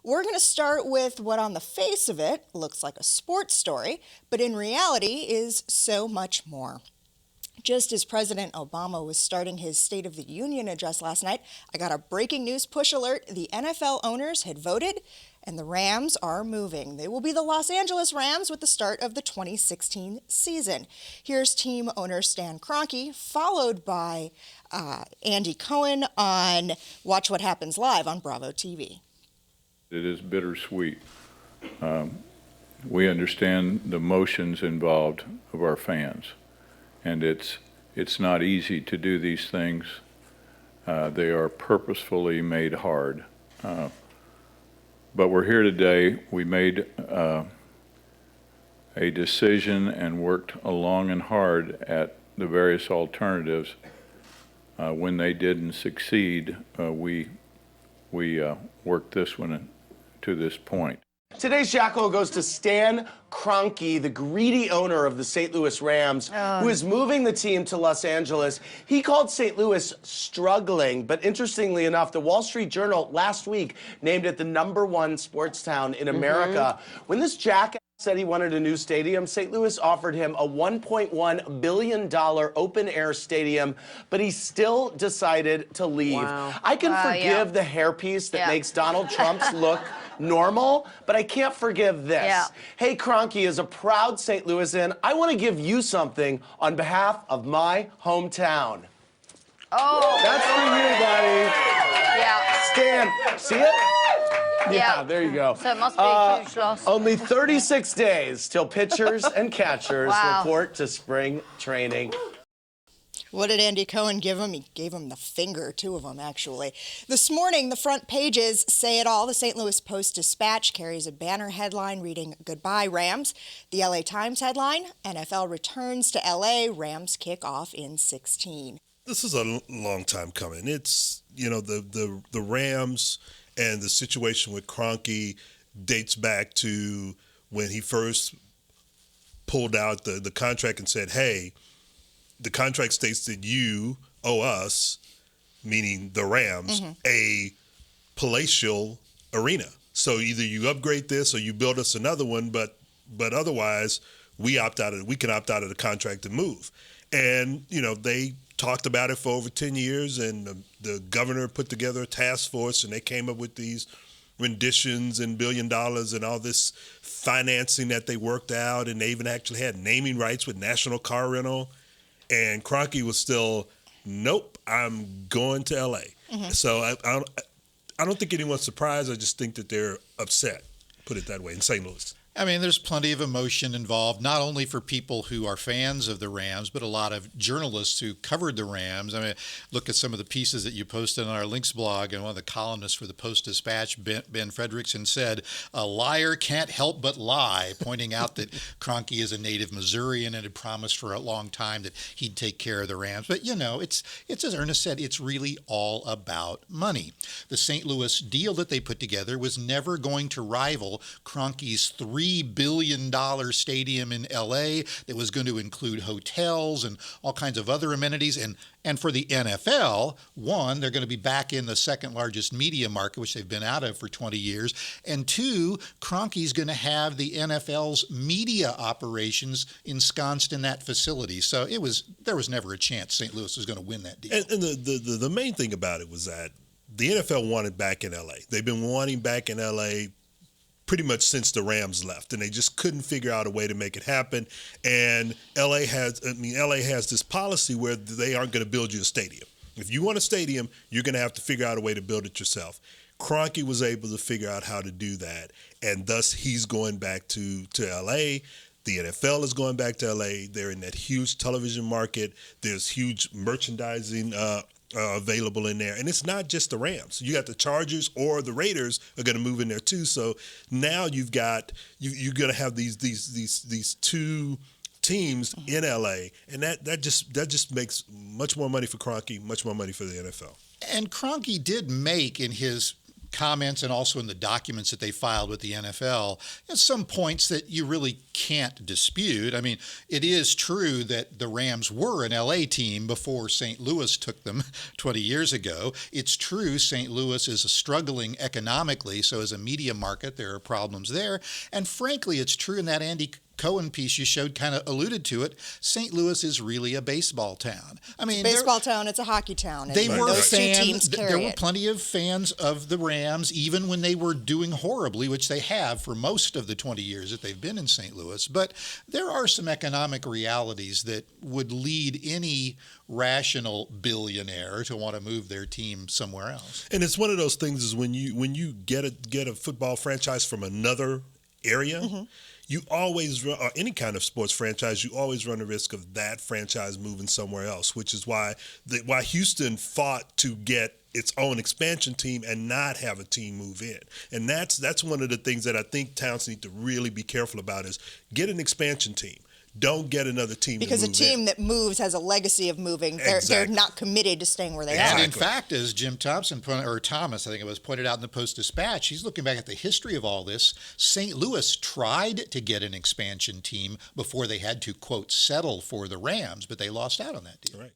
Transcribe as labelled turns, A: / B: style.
A: We're going to start with what on the face of it looks like a sports story, but in reality is so much more. Just as President Obama was starting his State of the Union address last night, I got a breaking news push alert. The NFL owners had voted, and the Rams are moving. They will be the Los Angeles Rams with the start of the 2016 season. Here's team owner Stan Kroenke, followed by Andy Cohen on Watch What Happens Live on Bravo TV.
B: It is bittersweet. We understand the emotions involved of our fans, and it's not easy to do these things. They are purposefully made hard. But we're here today. We made a decision and worked long and hard at the various alternatives. When they didn't succeed, we worked this one to this point.
C: Today's Jackal goes to Stan Kroenke, the greedy owner of the St. Louis Rams, who is moving the team to Los Angeles. He called St. Louis struggling, but interestingly enough, the Wall Street Journal last week named it the #1 sports town in America. When this jackass said he wanted a new stadium, St. Louis offered him a $1.1 billion open-air stadium, but he still decided to leave.
D: Wow.
C: I can forgive the hairpiece that makes Donald Trump's look normal, but I can't forgive this.
D: Yeah.
C: Hey, Kroenke, as a proud St. Louisan, I want to give you something on behalf of my hometown.
D: Oh.
C: That's for you, buddy.
D: Yeah.
C: Stan, see it?
D: Yeah.
C: There you go.
D: So it must be a huge loss.
C: Only 36 days till pitchers and catchers
D: Wow.
C: report to spring training.
A: What did Andy Cohen give him? He gave him the finger, two of them, actually. This morning, the front pages say it all. The St. Louis Post-Dispatch carries a banner headline reading, "Goodbye, Rams." The LA Times headline, "NFL returns to LA, Rams kick off in 16.
E: This is a long time coming. It's, the Rams and the situation with Kroenke dates back to when he first pulled out the contract and said, hey, the contract states that you owe us, meaning the Rams, a palatial arena. So either you upgrade this or you build us another one, but otherwise we can opt out of the contract and move. And, they talked about it for over 10 years, and the governor put together a task force, and they came up with these renditions and $1 billion and all this financing that they worked out, and they even actually had naming rights with National Car Rental. And Kroenke was still, nope, I'm going to L.A. So I don't think anyone's surprised. I just think that they're upset, put it that way, in St. Louis.
F: I mean, there's plenty of emotion involved, not only for people who are fans of the Rams, but a lot of journalists who covered the Rams. I mean, look at some of the pieces that you posted on our links blog, and one of the columnists for the Post-Dispatch, Ben Frederickson, said, "A liar can't help but lie," pointing out that Kroenke is a native Missourian and had promised for a long time that he'd take care of the Rams. But, it's as Ernest said, it's really all about money. The St. Louis deal that they put together was never going to rival Kroenke's $3 billion stadium in L.A. that was going to include hotels and all kinds of other amenities. And for the NFL, one, they're going to be back in the second largest media market, which they've been out of for 20 years. And two, Kroenke's going to have the NFL's media operations ensconced in that facility. So there was never a chance St. Louis was going to win that deal.
E: And the main thing about it was that the NFL wanted back in L.A. They've been wanting back in L.A. pretty much since the Rams left, and they just couldn't figure out a way to make it happen. And LA has this policy where they aren't going to build you a stadium. If you want a stadium, you're going to have to figure out a way to build it yourself. Kroenke was able to figure out how to do that, and thus he's going back to LA. The NFL is going back to LA. They're in that huge television market. There's huge merchandising available in there, and it's not just the Rams. You got the Chargers or the Raiders are going to move in there too. So now you're going to have these two teams in LA, and that just makes much more money for Kroenke, much more money for the NFL.
F: And Kroenke did make, in his comments and also in the documents that they filed with the NFL, some points that you really can't dispute. I mean, it is true that the Rams were an LA team before St. Louis took them 20 years ago. It's true St. Louis is struggling economically, so as a media market, there are problems there. And frankly, it's true in that Andy Cohen piece you showed kind of alluded to it. St. Louis is really a baseball town. I mean,
A: baseball town. It's a hockey town.
F: They were
A: those
F: fans.
A: two teams
F: There were plenty of fans of the Rams, even when they were doing horribly, which they have for most of the 20 years that they've been in St. Louis. But there are some economic realities that would lead any rational billionaire to want to move their team somewhere else.
E: And it's one of those things is when you get a football franchise from another area. Mm-hmm. You always, or any kind of sports franchise, you always run the risk of that franchise moving somewhere else, which is why Houston fought to get its own expansion team and not have a team move in. And that's one of the things that I think towns need to really be careful about is get an expansion team. Don't get another team
A: because
E: to move
A: a team
E: in.
A: that moves has a legacy of moving. They're not committed to staying where they are.
F: And in fact, as Jim Thompson, or Thomas, I think it was, pointed out in the Post-Dispatch, he's looking back at the history of all this. St. Louis tried to get an expansion team before they had to, quote, settle for the Rams, but they lost out on that deal.
E: Right.